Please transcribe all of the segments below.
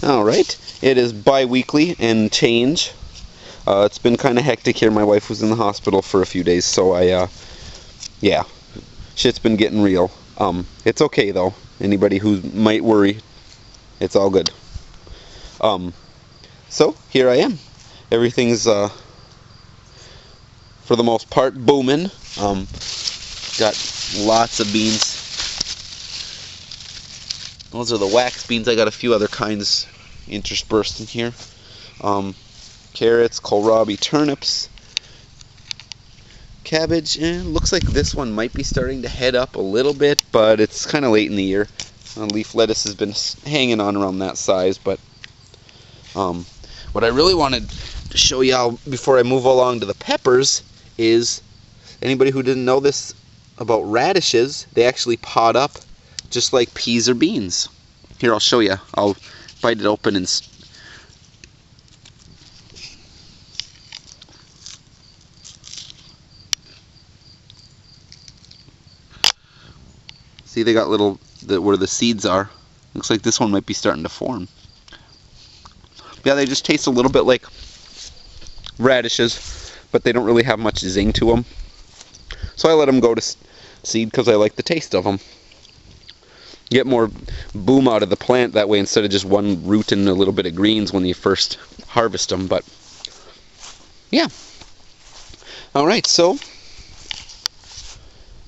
Alright, it is bi-weekly and change. It's been kind of hectic here. My wife was in the hospital for a few days, so yeah, shit's been getting real. It's okay though. Anybody who might worry, it's all good. So here I am. Everything's for the most part booming. Got lots of beans. Those are the wax beans. I got a few other kinds interspersed in here. Carrots, kohlrabi, turnips, cabbage, and looks like this one might be starting to head up a little bit, but it's kind of late in the year. Leaf lettuce has been hanging on around that size, but what I really wanted to show y'all before I move along to the peppers is, anybody who didn't know this about radishes, they actually pod up just like peas or beans. Here, I'll show you. I'll bite it open and see, they got little, where the seeds are. Looks like this one might be starting to form. Yeah, they just taste a little bit like radishes, but they don't really have much zing to them. So I let them go to seed because I like the taste of them. Get more boom out of the plant that way instead of just one root and a little bit of greens when you first harvest them. But yeah. Alright, so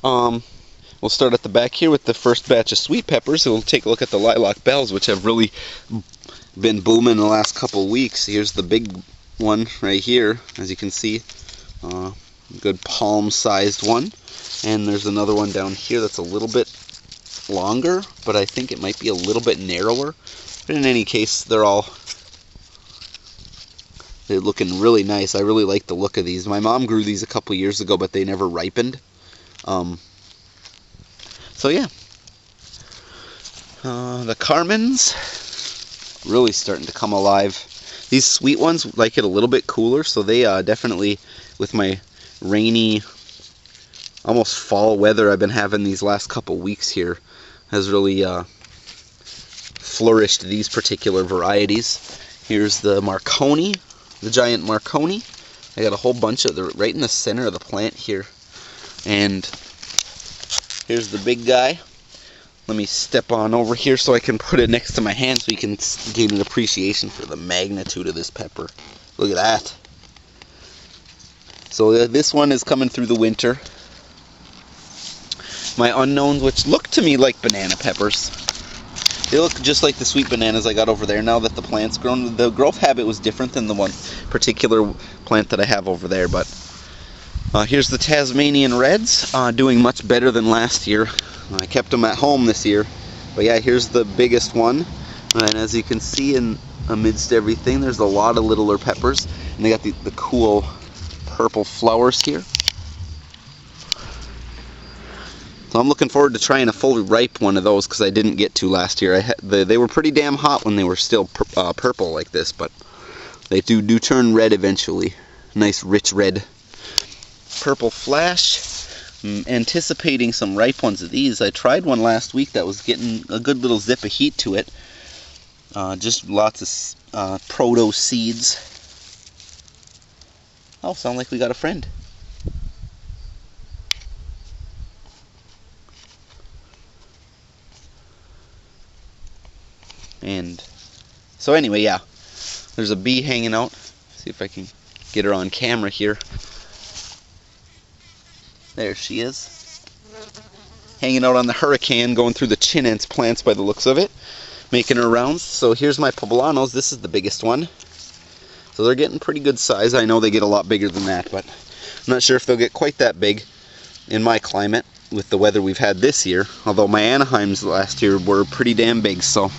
we'll start at the back here with the first batch of sweet peppers. We'll take a look at the lilac bells, which have really been booming in the last couple of weeks. Here's the big one right here, as you can see. Good palm-sized one. And there's another one down here that's a little bit longer, but I think it might be a little bit narrower. But in any case, they're looking really nice. I really like the look of these. My mom grew these a couple years ago, but they never ripened. So yeah, the Carmens really starting to come alive. These sweet ones like it a little bit cooler, so they definitely, with my rainy, almost fall weather I've been having these last couple weeks here, has really flourished these particular varieties. Here's the Marconi, the giant Marconi. I got a whole bunch of them right in the center of the plant here. And here's the big guy. Let me step on over here so I can put it next to my hand so you can gain an appreciation for the magnitude of this pepper. Look at that. So this one is coming through the winter. My unknowns, which look to me like banana peppers. They look just like the sweet bananas I got over there now that the plant's grown. The growth habit was different than the one particular plant that I have over there, but here's the Tasmanian Reds, doing much better than last year. I kept them at home this year. But yeah, here's the biggest one. And as you can see, amidst everything, there's a lot of littler peppers. And they got the cool purple flowers here. So I'm looking forward to trying a fully ripe one of those because I didn't get to last year. They were pretty damn hot when they were still purple like this, but they do turn red eventually. Nice rich red. Purple Flash. Anticipating some ripe ones of these. I tried one last week that was getting a good little zip of heat to it. Just lots of proto seeds. Oh, sound like we got a friend. And so anyway, yeah, there's a bee hanging out. See if I can get her on camera here. There she is, hanging out on the hurricane, going through the chinense plants by the looks of it, making her rounds. So here's my poblanos. This is the biggest one. So they're getting pretty good size. I know they get a lot bigger than that, but I'm not sure if they'll get quite that big in my climate with the weather we've had this year. Although my Anaheims last year were pretty damn big, so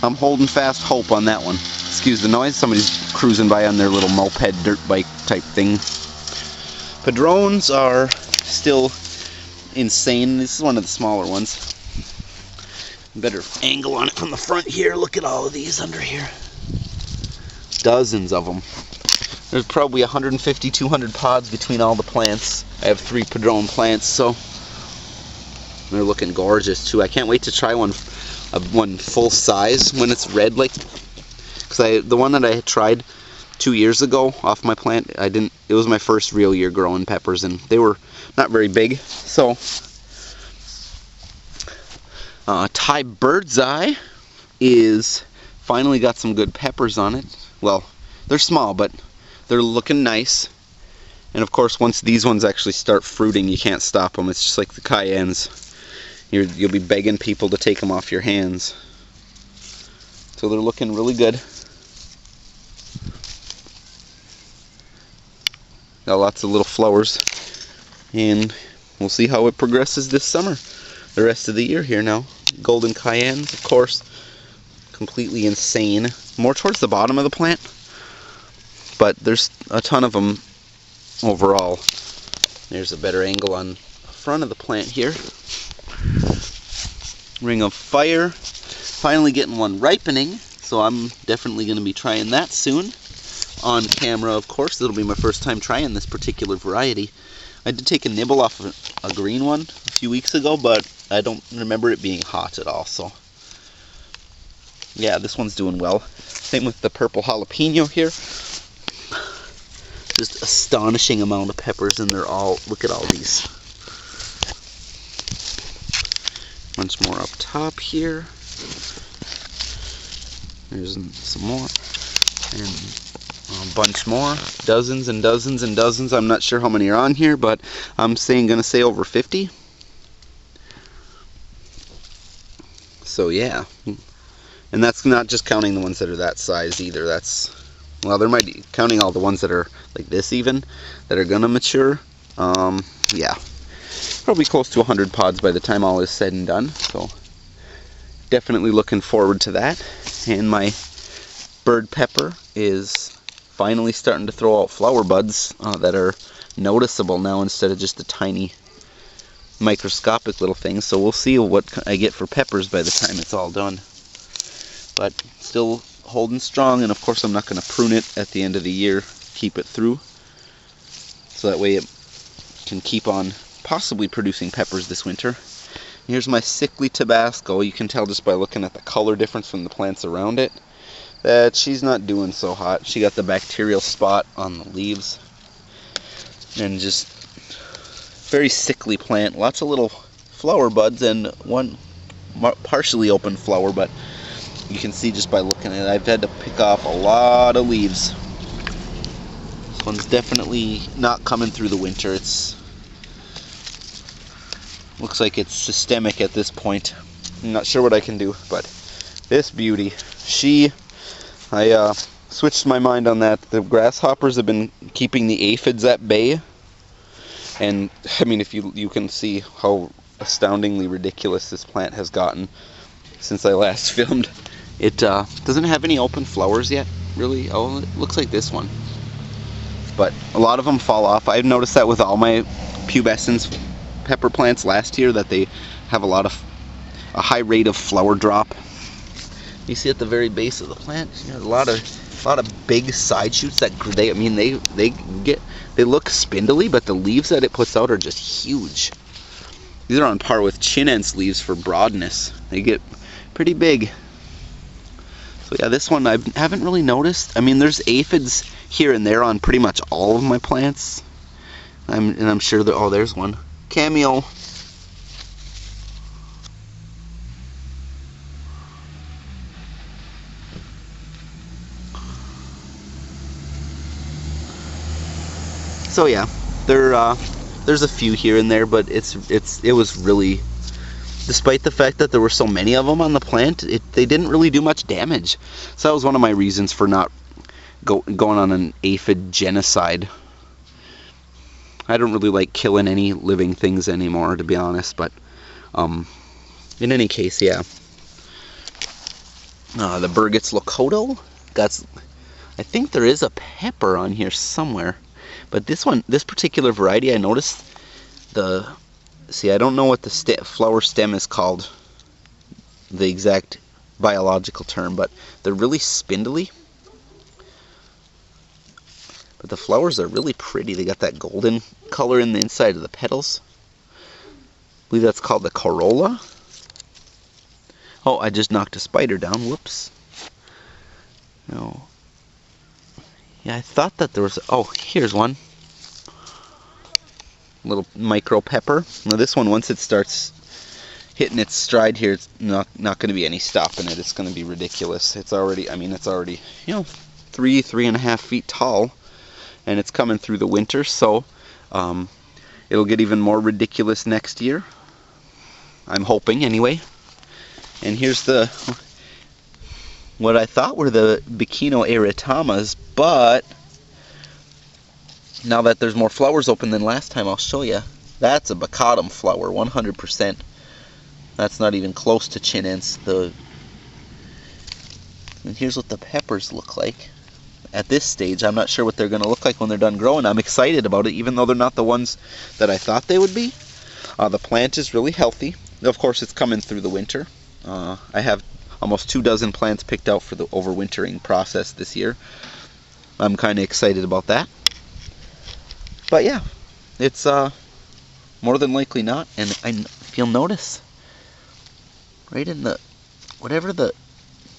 I'm holding fast hope on that one. Excuse the noise. Somebody's cruising by on their little moped dirt bike type thing. Padrones are still insane. This is one of the smaller ones. Better angle on it from the front here. Look at all of these under here. Dozens of them. There's probably 150, 200 pods between all the plants. I have 3 padrone plants, so they're looking gorgeous too. I can't wait to try one full size when it's red like because the one that I tried 2 years ago off my plant, it was my first real year growing peppers, and they were not very big. So Thai Bird's Eye is finally got some good peppers on it. Well, they're small, but they're looking nice. And of course, once these ones actually start fruiting, you can't stop them. It's just like the cayennes. You'll be begging people to take them off your hands. So they're looking really good. Got lots of little flowers, and we'll see how it progresses this summer. The rest of the year here now. Golden cayennes, of course, completely insane. More towards the bottom of the plant, but there's a ton of them overall. There's a better angle on the front of the plant here. Ring of Fire, finally getting one ripening, so I'm definitely going to be trying that soon. On camera, of course. It'll be my first time trying this particular variety. I did take a nibble off a green one a few weeks ago, but I don't remember it being hot at all, so yeah, this one's doing well. Same with the purple jalapeno here. Just astonishing amount of peppers, and they're all, look at all these. Bunch more up top here. There's some more. And a bunch more, dozens and dozens and dozens. I'm not sure how many are on here, but I'm gonna say over 50. So yeah, and that's not just counting the ones that are that size either. That's, well, there might be counting all the ones that are like this even, that are gonna mature. Yeah, probably close to 100 pods by the time all is said and done. So definitely looking forward to that. And my bird pepper is finally starting to throw out flower buds that are noticeable now, instead of just the tiny microscopic little things. So we'll see what I get for peppers by the time it's all done. But still holding strong, and of course I'm not going to prune it at the end of the year. Keep it through, so that way it can keep on possibly producing peppers this winter. Here's my sickly Tabasco. You can tell just by looking at the color difference from the plants around it that she's not doing so hot. She got the bacterial spot on the leaves, and just very sickly plant. Lots of little flower buds and one partially open flower, but you can see just by looking at it, I've had to pick off a lot of leaves. This one's definitely not coming through the winter. It's looks like it's systemic at this point. I'm not sure what I can do, but this beauty, I switched my mind on that. The grasshoppers have been keeping the aphids at bay, and I mean, if you can see how astoundingly ridiculous this plant has gotten since I last filmed. It doesn't have any open flowers yet, really. Oh, it looks like this one, but a lot of them fall off. I've noticed that with all my pubescens pepper plants last year, that they have a high rate of flower drop. You see at the very base of the plant, you know, a lot of big side shoots that they look spindly, but the leaves that it puts out are just huge. These are on par with chinense leaves for broadness. They get pretty big. So yeah, this one I haven't really noticed. I mean, there's aphids here and there on pretty much all of my plants. And I'm sure that, oh, there's one. Cameo. So yeah, there's a few here and there, but it was really, despite the fact that there were so many of them on the plant, they didn't really do much damage. So that was one of my reasons for not going on an aphid genocide. I don't really like killing any living things anymore, to be honest, but in any case, yeah. The Burgess Lokoto, I think there is a pepper on here somewhere. But this particular variety, I noticed see, I don't know what the flower stem is called, the exact biological term, but they're really spindly. But the flowers are really pretty. They got that golden color in the inside of the petals. I believe that's called the corolla. Oh, I just knocked a spider down. Whoops. No. Yeah, I thought that there was... Oh, here's one. Little micro pepper. Now this one, once it starts hitting its stride here, it's not going to be any stopping it. It's going to be ridiculous. It's already, I mean, it's already, you know, 3.5 feet tall, and it's coming through the winter, so it'll get even more ridiculous next year. I'm hoping, anyway. And here's the what I thought were the Bikino eritamas, but now that there's more flowers open than last time, I'll show you. That's a bacatum flower, 100%. That's not even close to chinense. And here's what the peppers look like. At this stage, I'm not sure what they're going to look like when they're done growing. I'm excited about it, even though they're not the ones that I thought they would be. The plant is really healthy. Of course, it's coming through the winter. I have almost 24 plants picked out for the overwintering process this year. I'm kind of excited about that. But yeah, it's more than likely not. And if you'll notice, right in the, whatever the,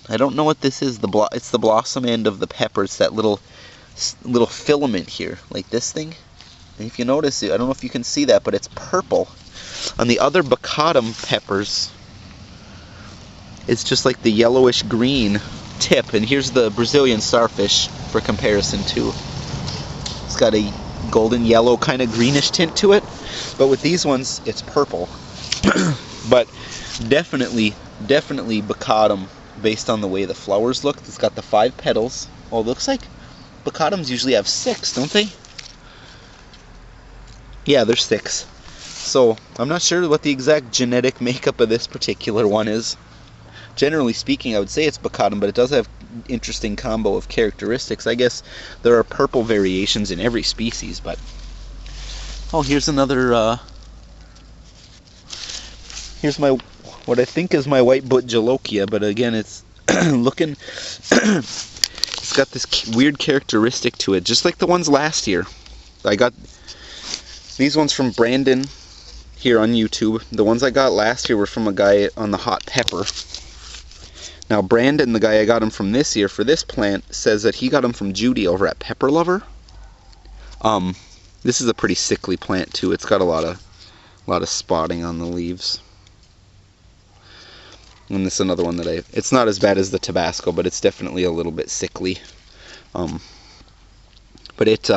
I don't know what this is, it's the blossom end of the pepper. It's that little filament here, like this thing. And if you notice it, I don't know if you can see that, but it's purple. On the other bacatum peppers, it's just like the yellowish green tip. And here's the Brazilian starfish for comparison too. It's got a golden yellow kind of greenish tint to it, but with these ones it's purple. But definitely bacatum based on the way the flowers look. It's got the 5 petals. Oh, it looks like bacatums usually have 6, don't they? Yeah, there's 6. So I'm not sure what the exact genetic makeup of this particular one is. Generally speaking, I would say it's bacatum, but it does have interesting combo of characteristics. I guess there are purple variations in every species, but oh, here's another here's my what I think is my white butt jalokia, but again, it's looking it's got this weird characteristic to it, just like the ones last year. I got these ones from Brandon here on YouTube. The ones I got last year were from a guy on the hot pepper. Now Brandon, the guy I got him from this year for this plant, says that he got him from Judy over at Pepper Lover. This is a pretty sickly plant too. It's got a lot of spotting on the leaves. And this is another one that it's not as bad as the Tabasco, but it's definitely a little bit sickly. But it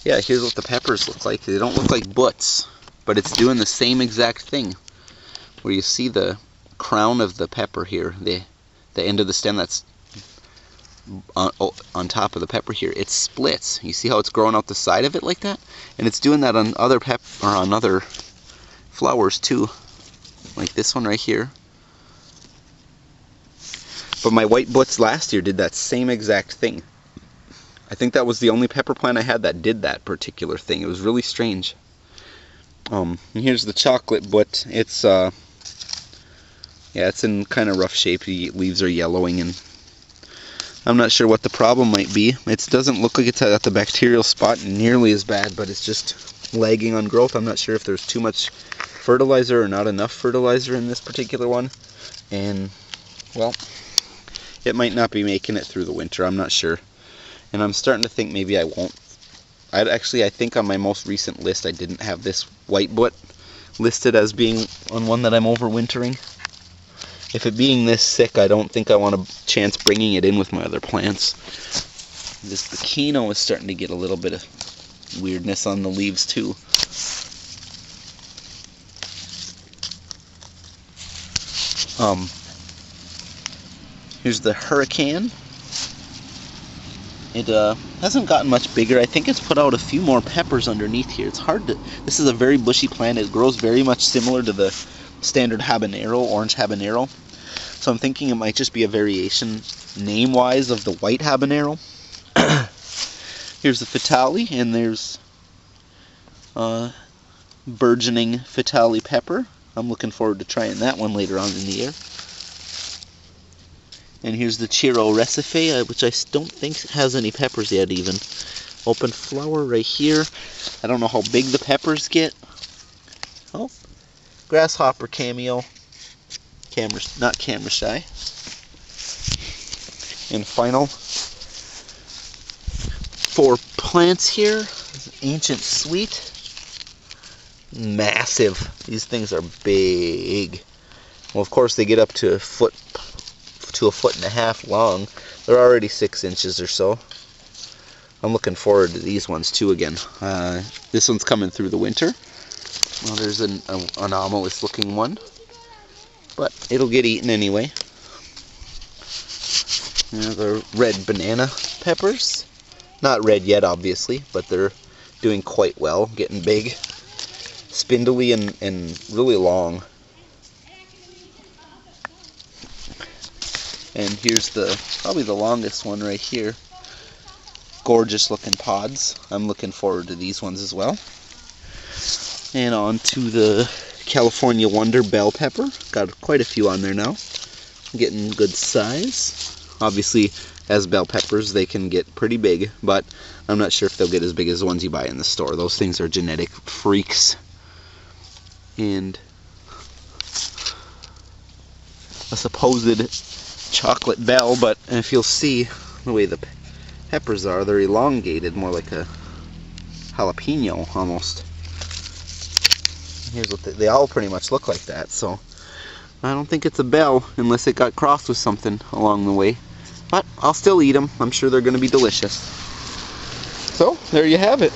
yeah, here's what the peppers look like. They don't look like butts, but it's doing the same exact thing. Where you see the crown of the pepper here, the end of the stem that's on top of the pepper here, it splits. You see how it's growing out the side of it like that? And it's doing that on other on other flowers too, like this one right here. But my white butts last year did that same exact thing. I think that was the only pepper plant I had that did that particular thing. It was really strange. And here's the chocolate butt. It's yeah, it's in kind of rough shape. The leaves are yellowing, and I'm not sure what the problem might be. It doesn't look like it's at the bacterial spot nearly as bad, but it's just lagging on growth. I'm not sure if there's too much fertilizer or not enough fertilizer in this particular one. And, well, it might not be making it through the winter. I'm not sure. And I'm starting to think maybe I won't. I think on my most recent list I didn't have this white butt listed as being on one that I'm overwintering. If it being this sick, I don't think I want a chance bringing it in with my other plants. This Bikino is starting to get a little bit of weirdness on the leaves too. Here's the Hurricane. It hasn't gotten much bigger. I think it's put out a few more peppers underneath here. It's hard to... This is a very bushy plant. It grows very much similar to the standard habanero, orange habanero. So I'm thinking it might just be a variation name-wise of the white habanero. Here's the Fatali, and there's burgeoning Fatali pepper. I'm looking forward to trying that one later on in the year. And here's the Chiro Recife, which I don't think has any peppers yet even. Open flower right here. I don't know how big the peppers get. Oh, grasshopper cameo. Not camera shy. and final 4 plants here. Ancient sweet. Massive. These things are big. Well, of course they get up to a foot to 1.5 feet long. They're already 6 inches or so. I'm looking forward to these ones too again. This one's coming through the winter. Well, there's an anomalous looking one, but it'll get eaten anyway. The red banana peppers. Not red yet, obviously, but they're doing quite well, getting big, spindly, and really long. And here's probably the longest one right here. Gorgeous looking pods. I'm looking forward to these ones as well. And on to the California Wonder bell pepper. Got quite a few on there now. Getting good size. Obviously, as bell peppers, they can get pretty big, but I'm not sure if they'll get as big as the ones you buy in the store. Those things are genetic freaks. And a supposed chocolate bell, but if you'll see the way the peppers are, they're elongated, more like a jalapeno almost. Here's what they all pretty much look like that, so I don't think it's a bell unless it got crossed with something along the way. But I'll still eat them. I'm sure they're going to be delicious. So, there you have it.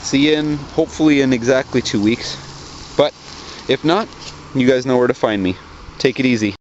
See you hopefully in exactly 2 weeks. But if not, you guys know where to find me. Take it easy.